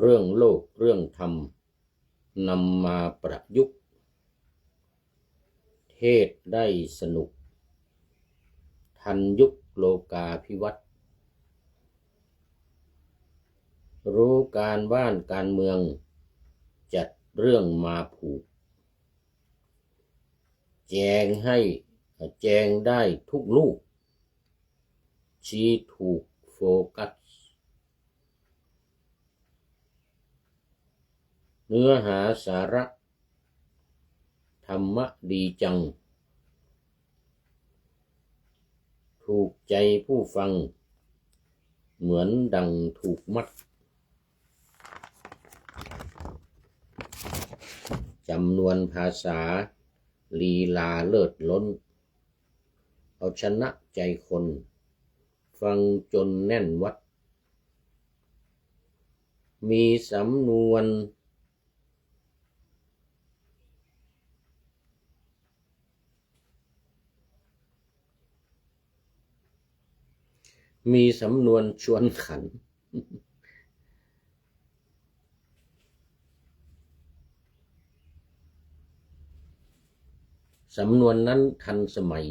เรื่องโลกเรื่องธรรมนำมาประยุกต์เทศได้สนุกทันยุคโลกาภิวัตน์รู้การบ้านการเมืองจัดเรื่องมาผูกแจงได้ทุกลูกชี้ถูกโฟกัสเนื้อหาสาระธรรมะดีจังถูกใจผู้ฟังเหมือนดังถูกมัดจำนวนภาษาลีลาเลิศล้นเอาชนะใจคนฟังจนแน่นวัดมีสำนวนชวนขันสำนวนนั้นทันสมัย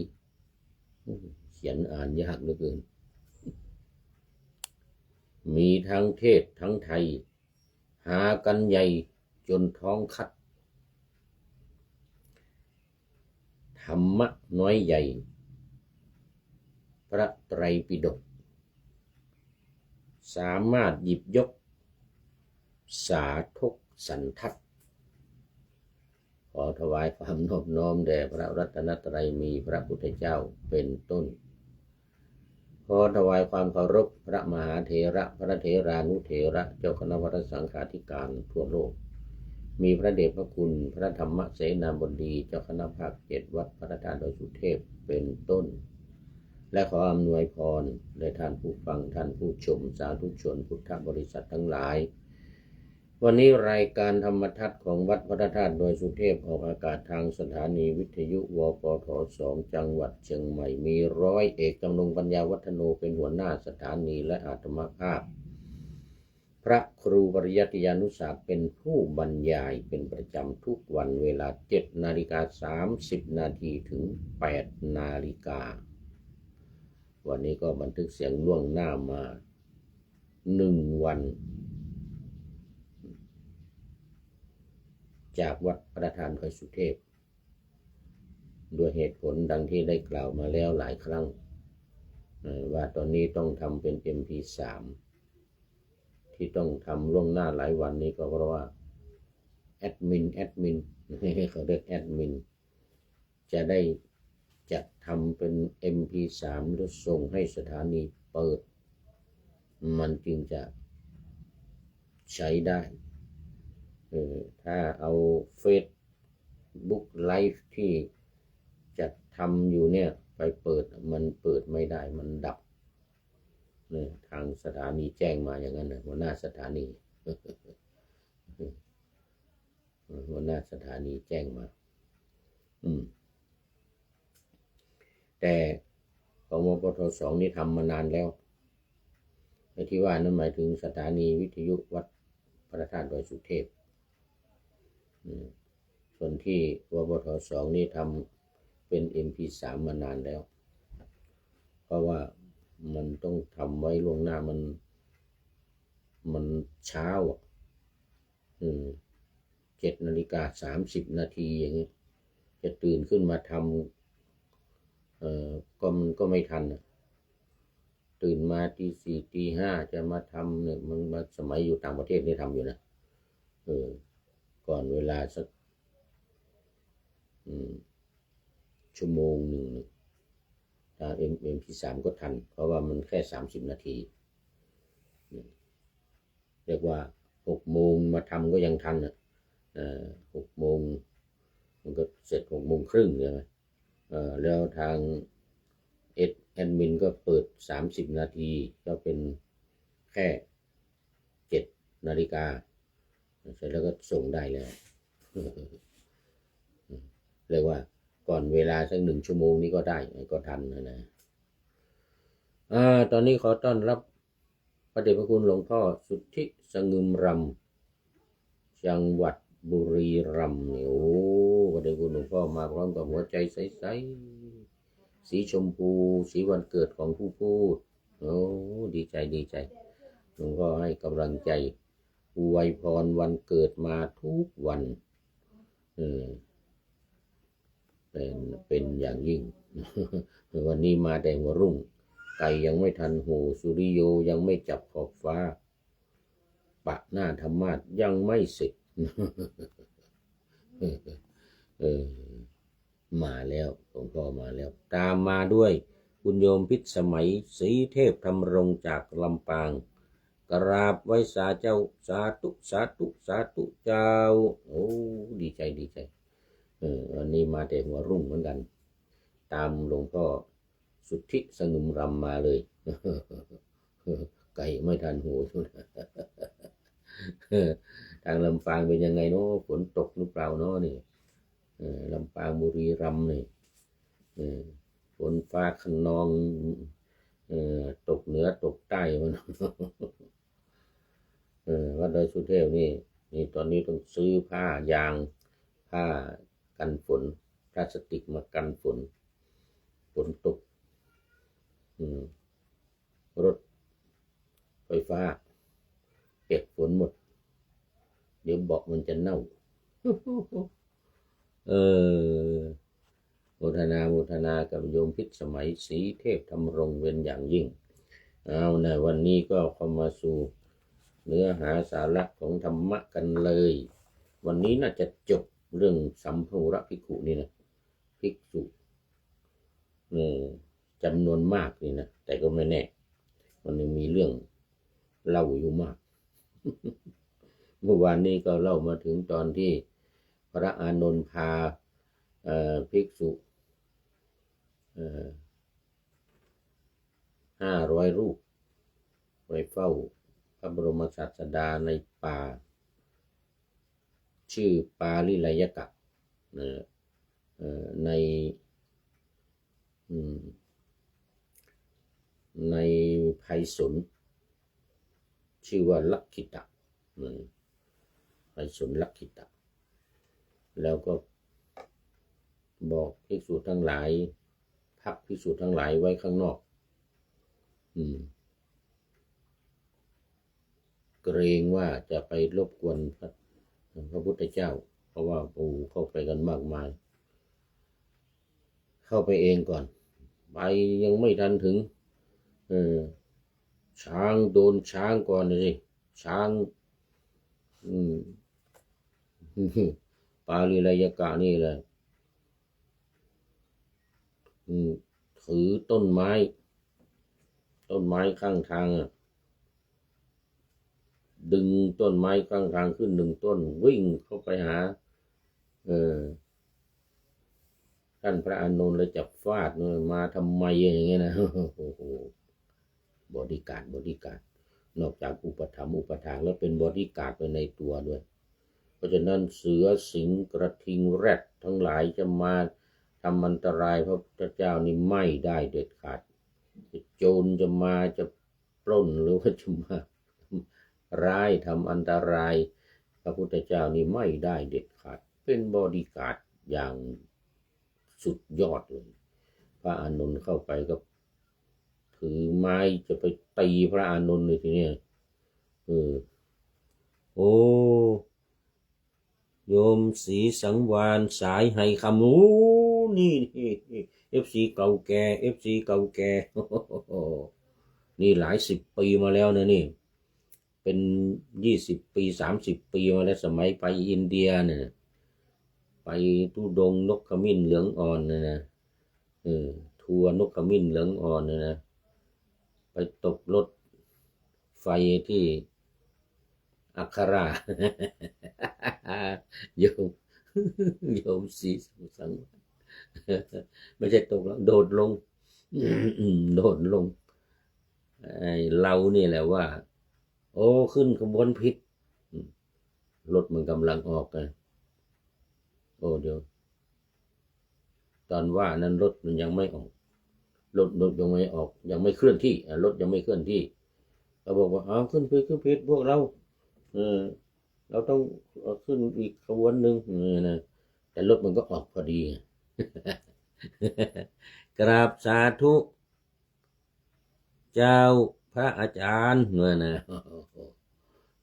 เขียนอ่านยากเหลือเกินมีทั้งเทศทั้งไทยหากันใหญ่จนท้องคัดธรรมะน้อยใหญ่พระไตรปิฎกสามารถหยิบยกสาธกสันทัดขอถวายความนอบน้อมแด่พระรัตนตรัยมีพระพุทธเจ้าเป็นต้นขอถวายความเคารพพระมหาเถระพระเถรานุเถระเจ้าคณะวัดสังฆาธิการทั่วโลกมีพระเดชพระคุณพระธรรมเสนาบดีเจ้าคณะภาค7วัดพระธาตุดอยสุเทพเป็นต้นและขออำนวยพรแด่ท่านผู้ฟังท่านผู้ชมสาธุชนพุทธบริษัททั้งหลายวันนี้รายการธรรมทัศน์ของวัดพระธาตุดอยสุเทพออกอากาศทางสถานีวิทยุวปท2จังหวัดเชียงใหม่มีร้อยเอกจำนงปัญญาวัฒโนเป็นหัวหน้าสถานีและอาตมาภาพพระครูปริยัติยานุศาสตร์เป็นผู้บรรยายเป็นประจำทุกวันเวลา 7:30 นาทีถึง 8 นาฬิกาวันนี้ก็บันทึกเสียงล่วงหน้ามา1 วันจากวัดพระธาตุดอยสุเทพด้วยเหตุผลดังที่ได้กล่าวมาแล้วหลายครั้งว่าตอนนี้ต้องทำเป็น MP3 ที่ต้องทำล่วงหน้าหลายวันนี้ก็เพราะว่าแอดมินเขาเรียกแอดมินจะได้จัดทำเป็น MP3 แล้วส่งให้สถานีเปิดมันจึงจะใช้ได้ถ้าเอา Facebook Live ที่จัดทำอยู่เนี่ยไปเปิดมันเปิดไม่ได้มันดับทางสถานีแจ้งมาอย่างนั้นนะหัวหน้าสถานีหัวหน้าสถานีแจ้งมาแต่ของวปท2นี่ทำมานานแล้วในที่ว่านั้นหมายถึงสถานีวิทยุวัดพระธาตุดอยสุเทพส่วนที่วปท2นี่ทำเป็น MP3 มานานแล้วเพราะว่ามันต้องทำไว้ล่วงหน้ามันเช้า7:30 นาทีอย่างนี้จะตื่นขึ้นมาทำก็ไม่ทันตื่นมาตี 4 ตี 5จะมาทำเนี่ยมันมาสมัยอยู่ต่างประเทศนี่ทำอยู่นะก่อนเวลาสักชั่วโมงหนึ่งถ้า MP3 ก็ทันเพราะว่ามันแค่30 นาทีเรียกว่า6 โมงมาทำก็ยังทัน6 โมงมันก็เสร็จ6 โมงครึ่งใช่ไหมแล้วทางแอดมินก็เปิด30 นาทีก็เป็นแค่7 นาฬิกาเสร็จแล้วก็ส่งได้แล้วเรียกว่าก่อนเวลาสัก1 ชั่วโมงนี้ก็ได้ก็ทันนะตอนนี้ขอต้อนรับพระเดชพระคุณหลวงพ่อสุทธิสงึมร จังหวัดบุรีรัมย์เนี่ยโอ้วันเด็กคุณหลวงพ่อมาพร้อมกับหัวใจใสๆสีชมพูสีวันเกิดของผู้พูดโอ้ดีใจดีใจหลวงพ่อให้กำลังใจอวยพรวันเกิดมาทุกวันเป็นอย่างยิ่ง วันนี้มาแต่หัวรุ่งไก่ยังไม่ทันหูสุริโยยังไม่จับขอบฟ้าปะหน้าธรรมาสยังไม่เสร็จ มาแล้วหลวงพ่อมาแล้วตามมาด้วยคุณโยมพิษสมัยศรีเทพธรรมรงค์จากลำปางกราบไว้สาเจ้าสาธุสาธุสาธุเจ้าโอ้ดีใจดีใจวันนี้มาแต่หัวรุ่งเหมือนกันตามหลวงพ่อสุทธิสงุมรำมาเลย ไก่ไม่ทันหูทุน ทางลำปางเป็นยังไงเนาะฝนตกหรือเปล่าเนาะนี่ลำปางบุรีรัมย์นี่ฝนฟ้าคะนองตกเหนือตกใต้มัน วัดดอยสุเทพนี่ตอนนี้ต้องซื้อผ้ายางผ้ากันฝนพลาสติกมากันฝนตกรถไฟฟ้าเปียกฝนหมดเดี๋ยวเบาะมันจะเน่า โมทนากับโยมพิษสมัยศรีเทพธรรมรงค์เป็นอย่างยิ่งเอานะวันนี้ก็เข้ามาสู่เนื้อหาสาระของธรรมะกันเลยวันนี้น่าจะจบเรื่องสัมภุระภิกขุนี่นะภิกษุจำนวนมากนี่นะแต่ก็ไม่แน่มันยังมีเรื่องเล่าอยู่มาก เมื่อวานนี้ก็เล่ามาถึงตอนที่พระอานนท์พาภิกษุ500 รูปไปเฝ้าพระบรมศาสดาในป่าชื่อปาลิไลยกะในไพศาลชื่อว่าลักขิตะไพศาลลักขิตะแล้วก็บอกภิกษุทั้งหลายพักภิกษุทั้งหลายไว้ข้างนอกเกรงว่าจะไปรบกวนพระพุทธเจ้าเพราะว่าเข้าไปกันมากมายเข้าไปเองก่อนไปยังไม่ทันถึงช้างโดนช้างก่อนเลยช้างปาลิไลยกะนี่แหละถือต้นไม้ข้างทางดึงต้นไม้ข้างทางขึ้น1 ต้นวิ่งเข้าไปหาท่านพระอานนท์เลยจับฟาดมาทำไมอย่างเงี้ยนะโอ้โหบอดี้การ์ดนอกจากอุปถัมภ์อุปถากแล้วเป็นบอดี้การ์ดไปในตัวด้วยเพราะฉะนั้นเสือสิงกระทิงแรดทั้งหลายจะมาทำอันตรายพระพุทธเจ้านี่ไม่ได้เด็ดขาดโจรจะมาจะปล้นหรือว่าจะมาร้ายทำอันตรายพระพุทธเจ้านี่ไม่ได้เด็ดขาดเป็นบอดี้การ์ดอย่างสุดยอดเลยพระอานนท์เข้าไปก็ถือไม้จะไปตีพระอานนท์เลยทีนี้โอ้โยมศรีสังวานสายไหคำนี่ FC เก่าแก่ FC เก่าแก่ นี่หลาย10 ปีมาแล้วนะนี่เป็น20 ปี30 ปีมาแล้วสมัยไปอินเดียเนี่ยไปทุดงนกขมิ้นเหลืองอ่อนนะทัวร์นกขมิ้นเหลืองอ่อนนะไปตกรถไฟที่อัครา โยมศรีสังไม่ใช่ตกแล้วโดดลง เรานี่แหละว่าโอ้ขึ้นขบวนผิดรถมันกำลังออกกันโอ้เดี๋ยวตอนว่านั้นรถมันยังไม่ออกรถยังไม่ออกยังไม่เคลื่อนที่รถยังไม่เคลื่อนที่เขาบอกว่าเอาขึ้นผิดพวกเรา เราต้องขึ้นอีกขบวนหนึ่งนะแต่รถมันก็ออกพอดี กราบสาธุเจ้าพระอาจารย์เนี่ยนะ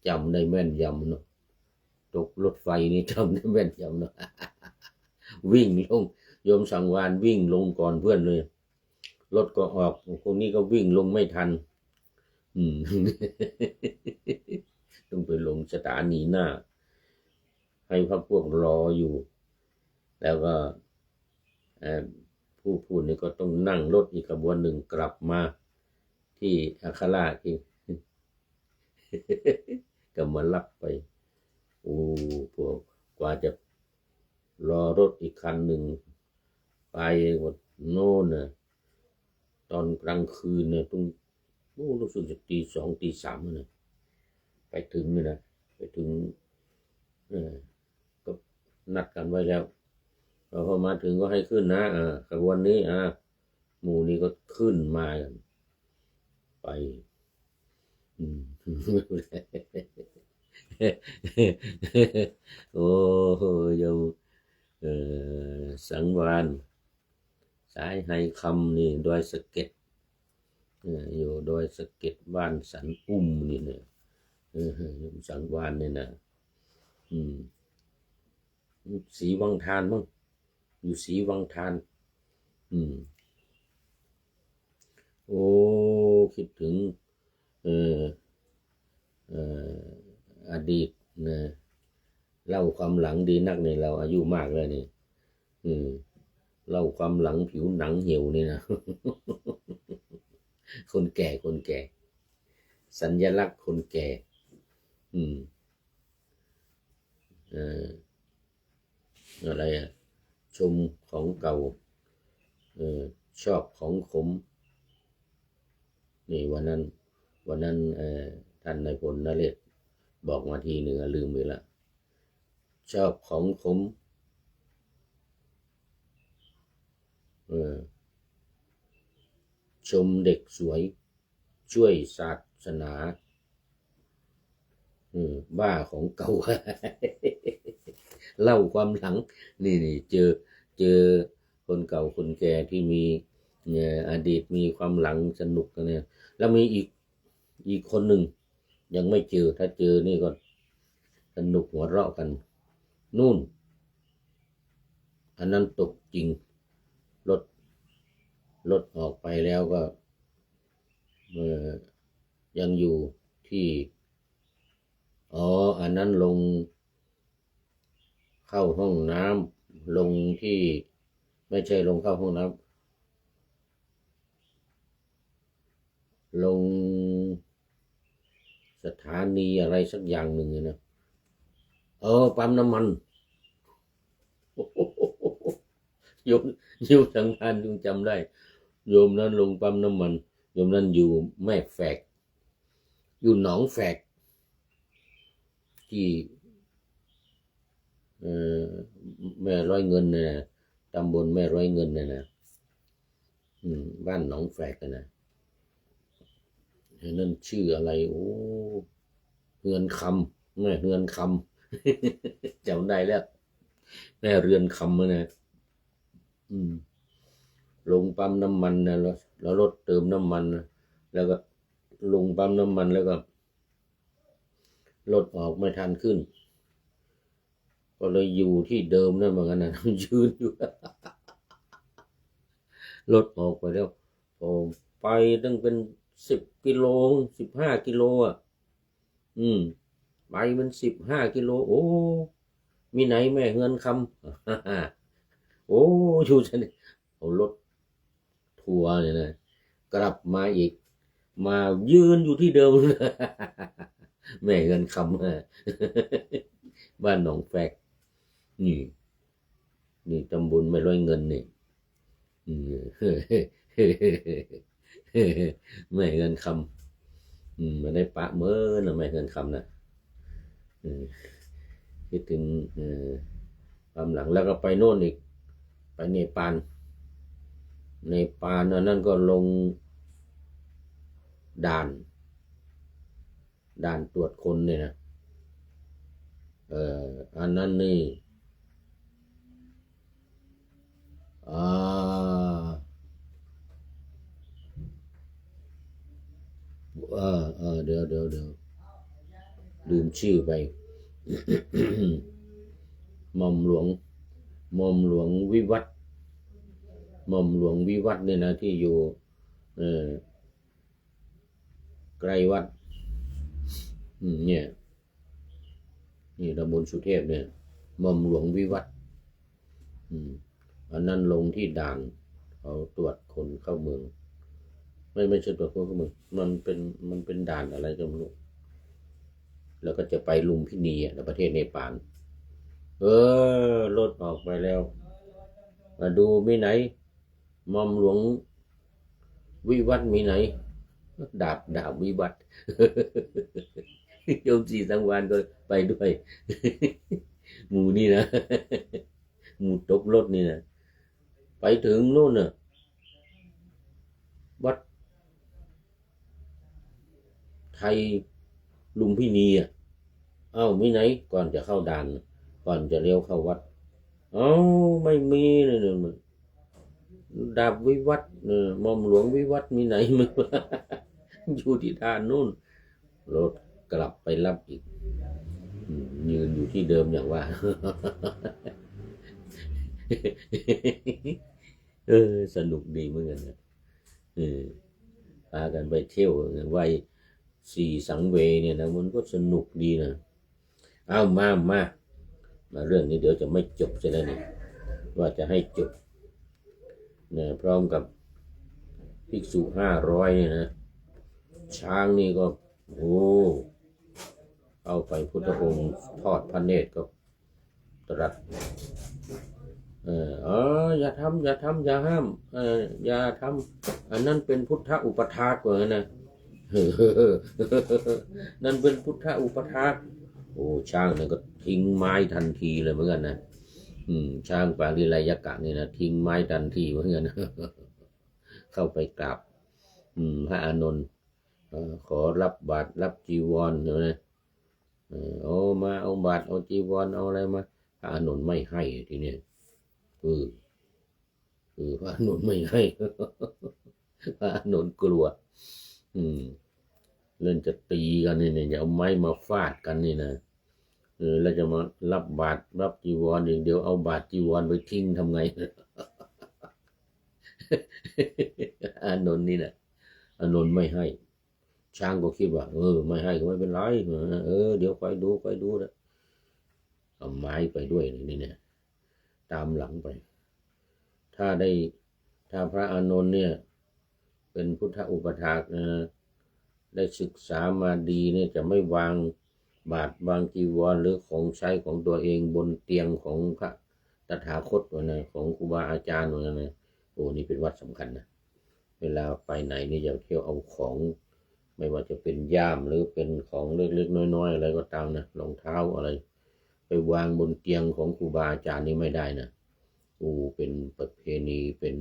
จำได้แม่นยำเนาะตกรถไฟนี่จำได้แม่นยำเนาะ วิ่งลงโยมสังวานวิ่งลงก่อนเพื่อนเลยรถก็ออกคนนี้ก็วิ่งลงไม่ทัน ต้องไปลงสถานีหน้าให้พระพวกรออยู่แล้วก็ผู้พูดนี่ก็ต้องนั่งรถอีกขบวนหนึ่งกลับมาที่อัคราที่ ก็มารับไปพวกกว่าจะรอรถอีกคันหนึ่งไปหมดโน่นน่ะตอนกลางคืนเนี่ยต้องรู้สึกจะตี 2 ตี 3เนี่ยไปถึงนี่นะไปถึงก็นัดกันไว้แล้วพอมาถึงก็ให้ขึ้นนะขบวนนี้หมู่นี้ก็ขึ้นมากันไปโอ้โยมสังวานสายไฮคำนี่ดอยสะเก็ดอยู่ดอยสะเก็ดบ้านสันนี่เนี่ยโยมสังวานเนี่ยนะศรีวังทานมั้งอยู่ศรีวังทานโอ้คิดถึงอดีตนะเล่าความหลังดีนักเนี่ยเราอายุมากแล้วนี่เล่าความหลังผิวหนังเหี่ยวนี่นะ คนแก่สัญลักษณ์คนแก่อะไรชมของเก่าชอบของขมนี่วันนั้นท่านนายพลนเรศบอกมาทีหนึ่งลืมไปละชอบของขมชมเด็กสวยช่วยศาสนาบ้าของเก่า เล่าความหลังนี่เจอคนเก่าคนแก่ที่มีอดีตมีความหลังสนุกกันเนี่ยแล้วมีอีกคนหนึ่งยังไม่เจอถ้าเจอนี่ก็สนุกหัวเราะกันนู่นอันนั้นตกจริงรถออกไปแล้วก็ยังอยู่ที่อันนั้นลงเข้าห้องน้ำลงที่ไม่ใช่ลงเข้าห้องน้ำลงสถานีอะไรสักอย่างหนึ่งนะปั๊มน้ำมันโยมทางบ้านคงจำได้โยมนั้นลงปั๊มน้ำมันโยมนั้นอยู่แม่แฝกอยู่หนองแฝกที่แม่ร้อยเงินนะตำบลแม่ร้อยเงินนะบ้านหนองแฝกนะนั่นชื่ออะไรเฮือนคำแม่เฮือนคำจำได้แล้วแม่เรือนคำนะลงปั๊มน้ำมันนะแล้วรถเติมน้ำมันแล้วก็ลงปั๊มน้ำมันแล้วก็รถออกไม่ทันขึ้นก็เลยอยู่ที่เดิมนั่นเหมือนกันนะยืนอยู่ รถออกไปแล้วไปตั้งเป็น10 กิโล15 กิโลไปมัน15 กิโลมีไหนแม่เฮือนคำชูฉันเอารถทัวร์เนี่ยนะกลับมาอีกมายืนอยู่ที่เดิม แม่เฮือนคำบ้านหนองแฝกนี่ตำบลไม่ร้อยเงินนี่ไม่เงินคำไม่ได้ปะเมื่อนะไม่เงินคำนะคิดถึงความหลังแล้วก็ไปโน่นอีกไปเนปาลนั่นก็ลงด่านตรวจคนเนี่ยนะ อันนั้นนี่อ่าเดี๋ยวลืมชื่อไป หม่อมหลวงวิวัฒน์หม่อมหลวงวิวัฒน์เนี่ยนะที่อยู่ใกล้วัดเนี่ยนี่ตำบลสุเทพเนี่ยหม่อมหลวงวิวัฒน์อันนั้นลงที่ด่านเขาตรวจคนเข้าเมืองไม่ใช่ตรวจคนเข้าเมืองมันเป็นด่านอะไรก็ไม่รู้แล้วก็จะไปลุมพินีในประเทศเนปาลรถออกไปแล้วมาดูมีไหนหม่อมหลวงวิวัฒน์มีไหนดาบวิวัฒน์ โยมศรีสังวานก็ไปด้วย หมู่นี่นะ หมู่ตกรถนี่นะไปถึงโน่นน่ะวัดไทยลุมพินีมีไหนก่อนจะเข้าด่านก่อนจะเลี้ยวเข้าวัดไม่มีเลยมันดาบวิวัฒน์หม่อมหลวงวิวัฒน์มีไหนมึง อยู่ที่ด่านนู่นรถกลับไปรับอีกยืนอยู่ที่เดิมอย่างว่า สนุกดีเหมือนกันนะพากันไปเที่ยววัย4สังเวยเนี่ยนะมันก็สนุกดีนะมาเรื่องนี้เดี๋ยวจะไม่จบใช่ไหมเนี่ยว่าจะให้จบเนี่ยพร้อมกับภิกษุ500เนี่ยนะช้างนี่ก็เอาไปพุทธองค์ทอดพระเนตรก็ตรัสอย่าทำอย่าห้ามอย่าทำอันนั้นเป็นพุทธอุปทากเหมือนนะนั่นเป็นพุทธอุปทากช้างเนี่ยก็ทิ้งไม้ทันทีเลยเหมือนกันนะช้างปาริไลยกะนี่นะทิ้งไม้ทันทีเหมือนกันเข้าไปกราบพระอานนท์ขอรับบาตรรับจีวรใช่ไหมเอาบาตรเอาจีวรเอาอะไรมาพระอานนท์ไม่ให้ทีนี้พระอานนท์ไม่ให้ พระอานนท์กลัวเล่นจะตีกันนี่เนี่ยอย่าเอาไม้มาฟาดกันนี่นะแล้วจะมารับบาตรรับจีวรเดี๋ยวเอาบาตรจีวรไปทิ้งทำไง อานนท์นี่นะอานนท์ไม่ให้ช้างก็คิดว่าไม่ให้ก็ไม่เป็นไรเดี๋ยวคอยดูนะเอาไม้ไปด้วยนี่เนี่ยตามหลังไปถ้าพระอานนท์เนี่ยเป็นพุทธอุปถากได้ศึกษามาดีเนี่ยจะไม่วางบาตรวางจีวรหรือของใช้ของตัวเองบนเตียงของพระตถาคตนะของครูบาอาจารย์นะนี่เป็นวัดสำคัญนะเวลาไปไหนนี่อย่าเที่ยวเอาของไม่ว่าจะเป็นย่ามหรือเป็นของเล็กๆน้อยๆอะไรก็ตามนะรองเท้าอะไรไปวางบนเตียงของครูบาอาจารย์นี่ไม่ได้นะเป็นประเพณีเป็น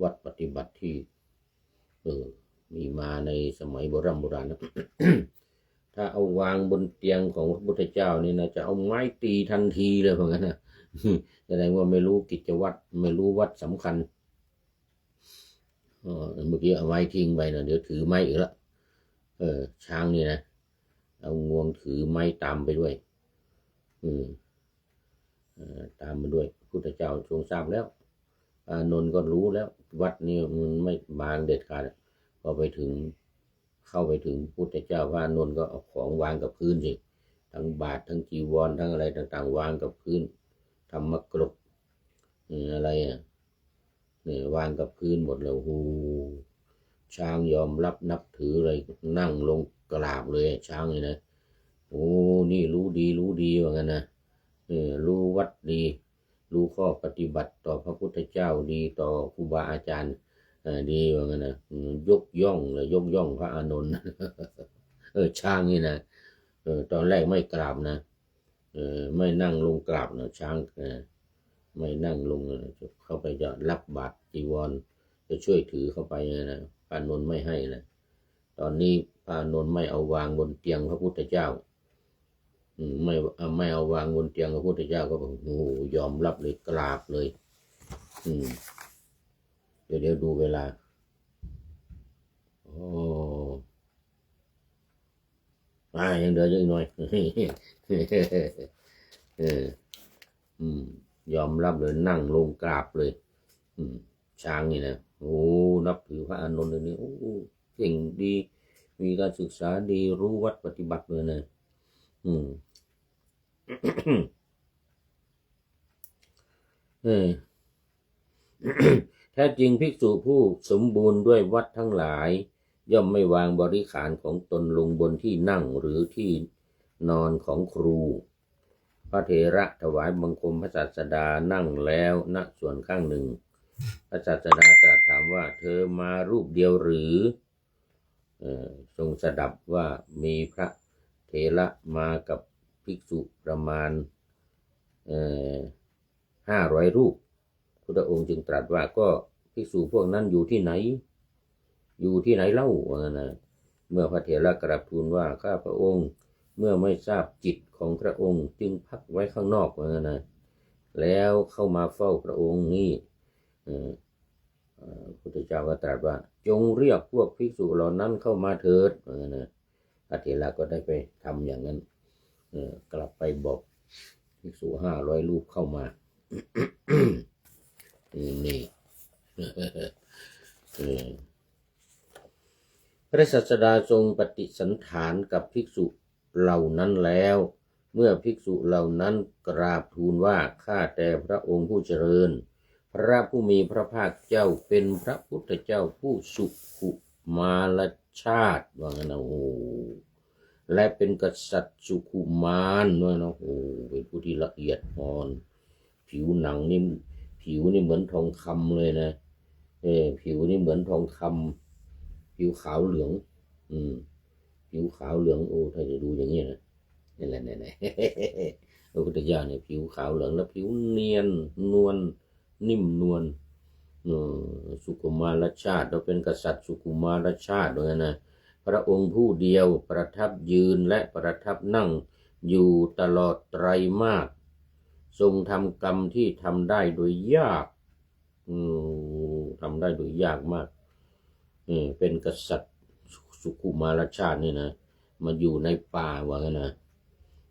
วัดปฏิบัติที่มีมาในสมัยโบราณนะ ถ้าเอาวางบนเตียงของพระพุทธเจ้านี่นะจะเอาไม้ตีทันทีเลยเพราะงั้นนะ แสดงว่าไม่รู้กิจวัตรไม่รู้วัดสำคัญเมื่อกี้เอาไม้ทิ้งไปนะเดี๋ยวถือไม้อีกแล้วช้างนี่นะเอางวงถือไม้ตามไปด้วยตามมาด้วยพุทธเจ้าทรงทราบแล้วอานนท์ก็รู้แล้ววัดนี้มันไม่บางเด็ดขาดพอไปถึงเข้าไปถึงพุทธเจ้าพระอานนท์ก็เอาของวางกับพื้นสิทั้งบาตรทั้งจีวรทั้งอะไรต่างๆวางกับพื้นธรรมกรกอะไรเนี่ยวางกับพื้นหมดแล้วช้างยอมรับนับถือเลยนั่งลงกราบเลยช้างเลยนะนี่รู้ดีว่างั้นนะรู้วัดดีรู้ข้อปฏิบัติต่อพระพุทธเจ้าดีต่อครูบาอาจารย์ดีว่างั้นนะยกย่องพระอานนท์ช้างนี่นะตอนแรกไม่กราบนะไม่นั่งลงกราบนะช้างไม่นั่งลงเข้าไปจะรับบาตรจีวรจะช่วยถือเข้าไปนะพระอานนท์ไม่ให้นะตอนนี้พระอานนท์ไม่เอาวางบนเตียงพระพุทธเจ้า ไม่เอาวางบนเตียงพระพุทธเจ้าก็บอกโอ้ยอมรับเลยกราบเลยเดี๋ยวดูเวลาโอ้ยังเดืออีกหน่อยยอมรับเลยนั่งลงกราบเลยช้างนี่นะโอ้นับถือพระอานนท์เลยนี่โอ้เก่งดีมีการศึกษาดีรู้วัดปฏิบัติเลยนะแท้จริงภิกษุผู้สมบูรณ์ด้วยวัดทั้งหลายย่อมไม่วางบริขารของตนลงบนที่นั่งหรือที่นอนของครูพระเถระถวายบังคมพระศาสดานั่งแล้วณส่วนข้างหนึ่งพระศาสดาตรัสถามว่าเธอมารูปเดียวหรือทรงสดับว่ามีพระเถระมากับภิกษุประมาณ500 รูปพุทธองค์จึงตรัสว่าก็ภิกษุพวกนั้นอยู่ที่ไหนเล่านะเมื่อพระเถระกราบทูลว่าข้าพระองค์เมื่อไม่ทราบจิตของพระองค์จึงพักไว้ข้างนอกนะแล้วเข้ามาเฝ้าพระองค์นี่พุทธเจ้าก็ตรัสว่าจงเรียกพวกภิกษุเหล่านั้นเข้ามาเถิดนะพระเถระก็ได้ไปทำอย่างนั้นกลับไปบอกภิกษุ500 รูปเข้ามานี่พระศาสดาทรงปฏิสันถานกับภิกษุเหล่านั้นแล้วเมื่อภิกษุเหล่านั้นกราบทูลว่าข้าแต่พระองค์ผู้เจริญพระผู้มีพระภาคเจ้าเป็นพระพุทธเจ้าผู้สุขุมารชาติว่างั้นนะโอ้และเป็นกษัตริย์สุขุมารด้วยนะโอ้เป็นผู้ที่ละเอียดอ่อนผิวหนังนี่ผิวนี่เหมือนทองคำเลยนะผิวนี่เหมือนทองคำผิวขาวเหลืองผิวขาวเหลืองโอ้ถ้าจะดูอย่างนี้นะนี่แหละพระพุทธเจ้าเนี่ยผิวขาวเหลืองแล้วผิวเนียนนวลนิ่มนวลสุขุมารชาติเราเป็นกษัตริย์สุขุมารชาติด้วยนะพระองค์ผู้เดียวประทับยืนและประทับนั่งอยู่ตลอดไตรมาสทรงทำกรรมที่ทำได้โดยยากทำได้โดยยากมากเป็นกษัตริย์สุขุมารชาตินี่นะมาอยู่ในป่าว่างั้นนะ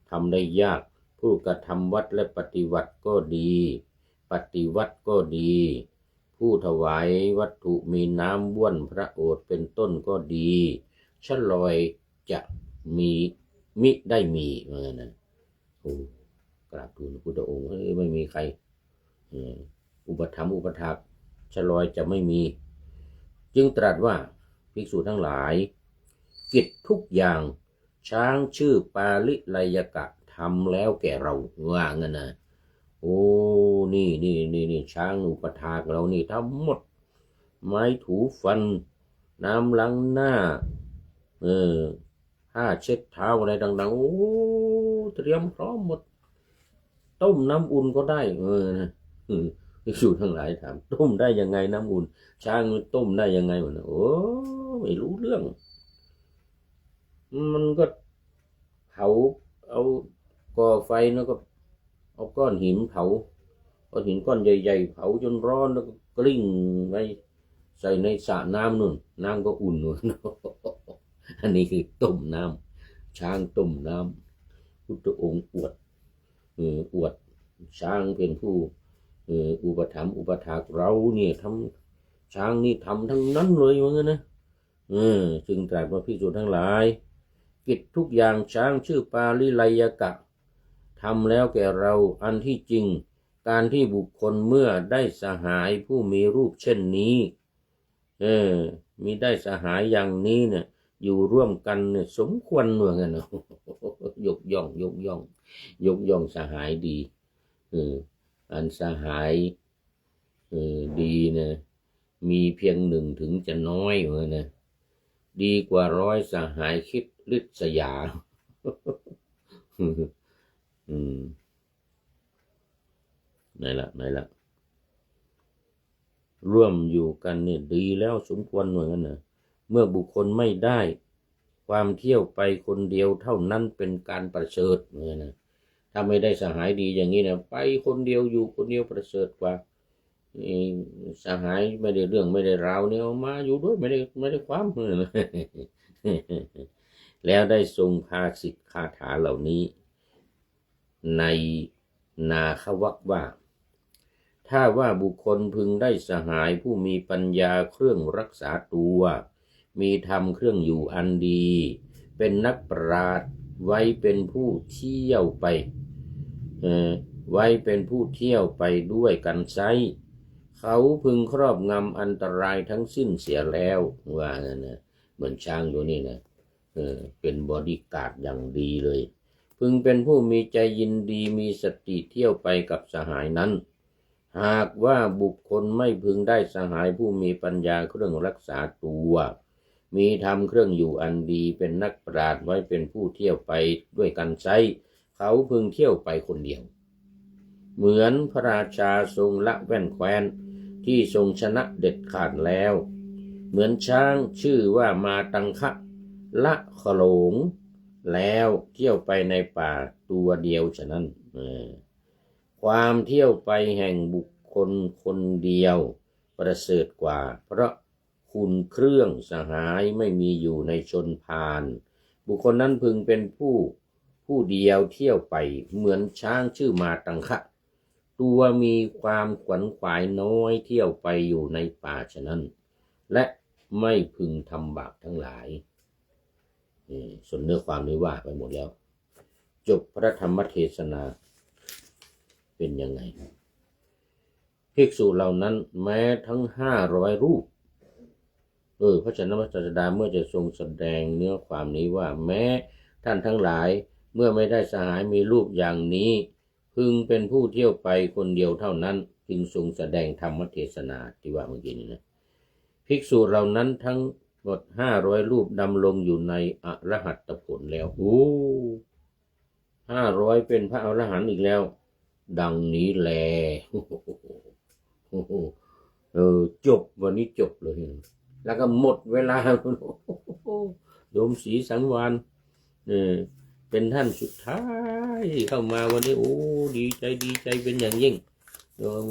ทำได้ยากผู้กระทำวัดและปฏิวัติก็ดีปฏิวัติก็ดีผู้ถวายวัตถุมีน้ำบ้วนพระโอษฐ์เป็นต้นก็ดีฉลอยจะมีมิได้มีว่างั้นนะโอ้กราบทูลพระพุทธองค์ไม่มีใครอุปถัมภ์อุปถากฉลอยจะไม่มีจึงตรัสว่าภิกษุทั้งหลายกิจทุกอย่างช้างชื่อปาลิไลยกะทำแล้วแก่เราว่างั้นนะโอ้นี่ช้างอุปถากเรานี่ทำหมดไม้ถูฟันน้ำล้างหน้าผ้าเช็ดเท้าอะไรต่างๆโอ้เตรียมพร้อมหมดต้มน้ำอุ่นก็ได้ภิกษุทั้งหลายถามต้มได้ยังไงน้ำอุ่นช้างต้มได้ยังไงวะโอ้ไม่รู้เรื่องมันก็เผาเอาก่อไฟแล้วก็เอาก้อนหินเผาก้อนหินก้อนใหญ่ๆเผาจนร้อนแล้วก็กลิ้งไปใส่ในสระน้ำนู่นน้ำก็อุ่นนู่นอันนี้คือต้มน้ำช้างต้มน้ำพุทธองค์อวดช้างเป็นผู้อุปถัมภ์อุปถากเราเนี่ยทำช้างนี่ทำทั้งนั้นเลยว่างั้นนะจึงตรัสว่าภิกษุทั้งหลายกิจทุกอย่างช้างชื่อปาลิไลยกะทำแล้วแก่เราอันที่จริงการที่บุคคลเมื่อได้สหายผู้มีรูปเช่นนี้มีได้สหายอย่างนี้เนี่ยอยู่ร่วมกันเนี่ยสมควรเหมือนกันนะยกย่องสหายดีอันสหายดีนะมีเพียงหนึ่งถึงจะน้อยเหมือนนะดีกว่า100สหายคิดริษยาไหนละร่วมอยู่กันเนี่ยดีแล้วสมควรเหมือนกันนะเมื่อบุคคลไม่ได้ ความเที่ยวไปคนเดียวเท่านั้นเป็นการประเสริฐเนี่ยนะถ้าไม่ได้สหายดีอย่างนี้นะไปคนเดียวอยู่คนเดียวประเสริฐกว่าสหายไม่ได้เรื่องไม่ได้ราวเนี่ยมาอยู่ด้วยไม่ได้ความแล้วได้ทรงพาสิทธิคาถาเหล่านี้ในนาควักว่าถ้าว่าบุคคลพึงได้สหายผู้มีปัญญาเครื่องรักษาตัวมีธรรมเครื่องอยู่อันดีเป็นนักปราชญ์ไว้เป็นผู้เที่ยวไปไว้เป็นผู้เที่ยวไปด้วยกันไซเขาพึงครอบงำอันตรายทั้งสิ้นเสียแล้วว่านั่นนะเหมือนช้างอยู่นี่นะเป็นบอดี้การ์ดอย่างดีเลยพึงเป็นผู้มีใจยินดีมีสติเที่ยวไปกับสหายนั้นหากว่าบุคคลไม่พึงได้สหายผู้มีปัญญาเครื่องรักษาตัวมีธรรมเครื่องอยู่อันดีเป็นนักปราชญ์ไว้เป็นผู้เที่ยวไปด้วยกันไซเขาพึงเที่ยวไปคนเดียวเหมือนพระราชาทรงละแว่นแคว้นที่ทรงชนะเด็ดขาดแล้วเหมือนช้างชื่อว่ามาตังคะละขโลงแล้วเที่ยวไปในป่าตัวเดียวฉะนั้นความเที่ยวไปแห่งบุคคลคนเดียวประเสริฐกว่าเพราะคุณเครื่องสหายไม่มีอยู่ในชนพาลบุคคลนั้นพึงเป็นผู้เดียวเที่ยวไปเหมือนช้างชื่อมาตังคะตัวมีความขวนขวายน้อยเที่ยวไปอยู่ในป่าฉะนั้นและไม่พึงทำบาปทั้งหลายส่วนเนื้อความนี้ว่าไปหมดแล้วจบพระธรรมเทศนาเป็นยังไงภิกษุเหล่านั้นแม้ทั้ง500 รูปพระชนมศาสดาเมื่อจะทรงแสดงเนื้อความนี้ว่าแม้ท่านทั้งหลายเมื่อไม่ได้สหายมีรูปอย่างนี้พึงเป็นผู้เที่ยวไปคนเดียวเท่านั้นจึงทรงแสดงธรรมเทศนาที่ว่าเมื่อกี้นี้นะภิกษุเหล่านั้นทั้งหมด500 รูปดำรงอยู่ในอรหัตผลแล้ว500เป็นพระอรหันต์อีกแล้วดังนี้แลจบวันนี้จบเลยแล้วก็หมดเวลาโยมศรีสังวาลเป็นท่านสุดท้ายเข้ามาวันนี้ดีใจเป็นอย่างยิ่งโยม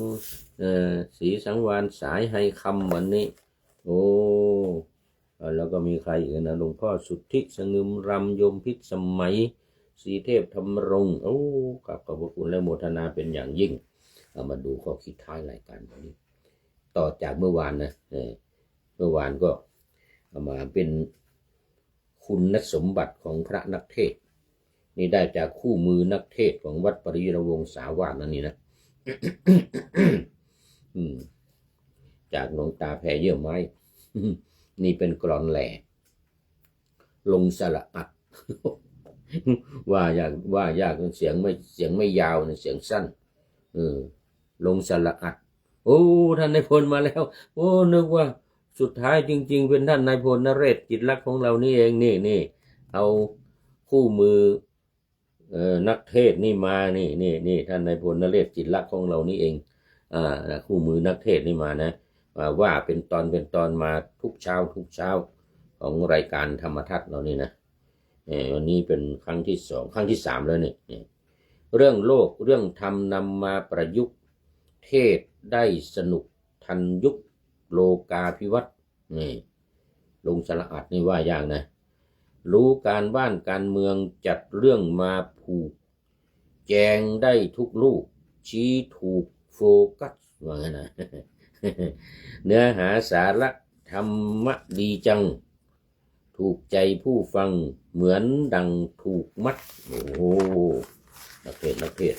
ศรีสังวาลสายให้คำวันนี้แล้วก็มีใครอีกนะหลวงพ่อสุทธิสงึมรำโยมพิษสมัยสีเทพธรรมรงค์ขอบพระคุณและโมทนาเป็นอย่างยิ่งเอามาดูข้อคิดท้ายรายการวันนี้ต่อจากเมื่อวานนะเมื่อวานก็เอามาเป็นคุณสมบัติของพระนักเทศนี่ได้จากคู่มือนักเทศของวัดปริยรวงศาวาสนั่นนี่นะ จากหลวงตาแพรเยื่อไม้ นี่เป็นกลอนแหล่ลงสระอัด ว่ายากเสียงไม่ยาวเสียงสั้นลงสระอัดท่านนายพลมาแล้วนึกว่าสุดท้ายจริงๆเป็นท่านนายพลนเรศจิตลักษณ์ของเรานี่เองนี่เอาคู่มือนักเทศนี่มานี่ท่านนายพลนเรศจิตลักษณ์ของเรานี่เองคู่มือนักเทศนี่มานะว่าเป็นตอนมาทุกเช้าของรายการธรรมทัศน์เรานี่นะวันนี้เป็นครั้งที่2ครั้งที่3แล้วเนี่ยเรื่องโลกเรื่องธรรมนำมาประยุกต์เทศได้สนุกทันยุคโลกาภิวัตน์นี่ลงสระอัดนี่ว่าอย่างนะรู้การบ้านการเมืองจัดเรื่องมาผูกแจงได้ทุกลูกชี้ถูกโฟกัสว่างั้นนะ เนื้อหาสาระธรรมะดีจังถูกใจผู้ฟังเหมือนดังถูกมัดนักเทศ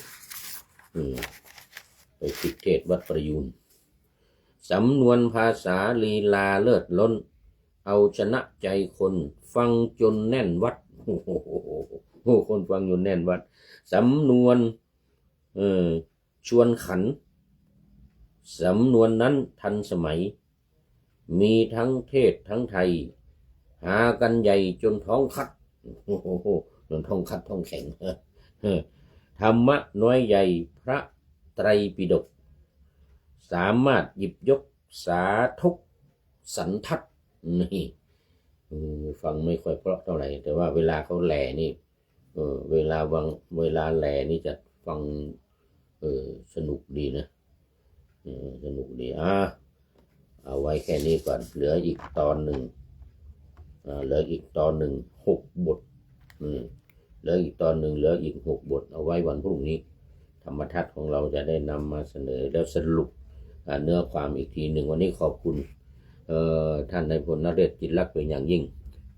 ไปฝึกเทศวัดประยูนสำนวนภาษาลีลาเลิศล้นเอาชนะใจคนฟังจนแน่นวัดคนฟังจนแน่นวัดสำนวนชวนขันสำนวนนั้นทันสมัยมีทั้งเทศทั้งไทยหากันใหญ่จนท้องคัดจนท้องคัดท้องแข็งธรรมะน้อยใหญ่พระไตรปิฎกสามารถหยิบยกสาธุสันทัดนี่ ฟังไม่ค่อยเพราะเท่าไหร่แต่ว่าเวลาเขาแหล่นี่เวลาแหล่นี่จะฟังสนุกดีนะสนุกดีเอาไว้แค่นี้ก่อนเหลืออีกตอนหนึ่ง6 บทเหลืออีกตอนหนึ่งเหลืออีก6 บทเอาไว้วันพรุ่งนี้ธรรมทัศน์ของเราจะได้นำมาเสนอแล้วสรุปเนื้อความอีกทีหนึ่งวันนี้ขอบคุณท่านนายพลนเรศจิตลักษณ์เป็นอย่างยิ่ง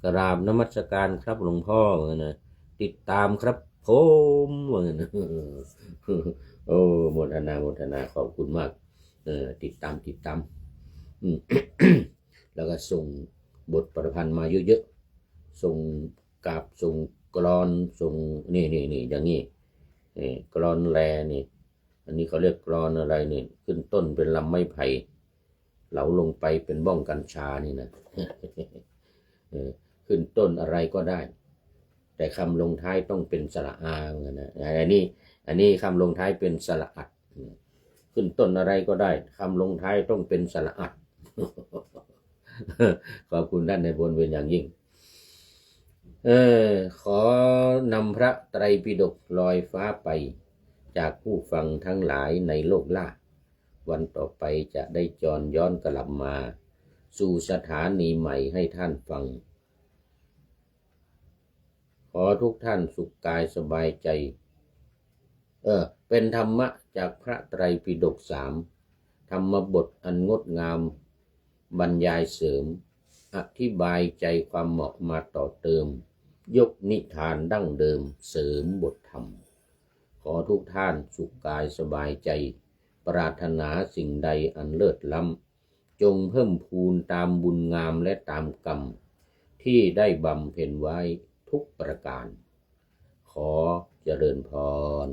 กราบนมัสการครับหลวงพ่อนะติดตามครับผมนะโอ้โมทนาขอบคุณมากติดตามแล้วก็ส่งบทประพันธ์มาเยอะๆส่งกาบส่งกลอนส่งนี่อย่างนี้กลอนแลนี่อันนี้เขาเรียกกลอนอะไรนี่ขึ้นต้นเป็นลำไม้ไผ่เหลาลงไปเป็นบ้องกัญชานี่นะ ขึ้นต้นอะไรก็ได้แต่คำลงท้ายต้องเป็นสระอานะอันนี้คำลงท้ายเป็นสระอัดขึ้นต้นอะไรก็ได้คำลงท้ายต้องเป็นสระอัด ขอบคุณท่านในบนเป็นอย่างยิ่งขอนำพระไตรปิฎกลอยฟ้าไปจากผู้ฟังทั้งหลายในโลกล่าวันต่อไปจะได้จรย้อนกลับมาสู่สถานีใหม่ให้ท่านฟังขอทุกท่านสุขกายสบายใจเป็นธรรมะจากพระไตรปิฎก3ธรรมบทอันงดงามบรรยายเสริมอธิบายใจความเหมาะมาต่อเติมยกนิทานดั้งเดิมเสริมบทธรรมขอทุกท่านสุขกายสบายใจปรารถนาสิ่งใดอันเลิศล้ำจงเพิ่มพูนตามบุญงามและตามกรรมที่ได้บำเพ็ญไว้ทุกประการขอเจริญพร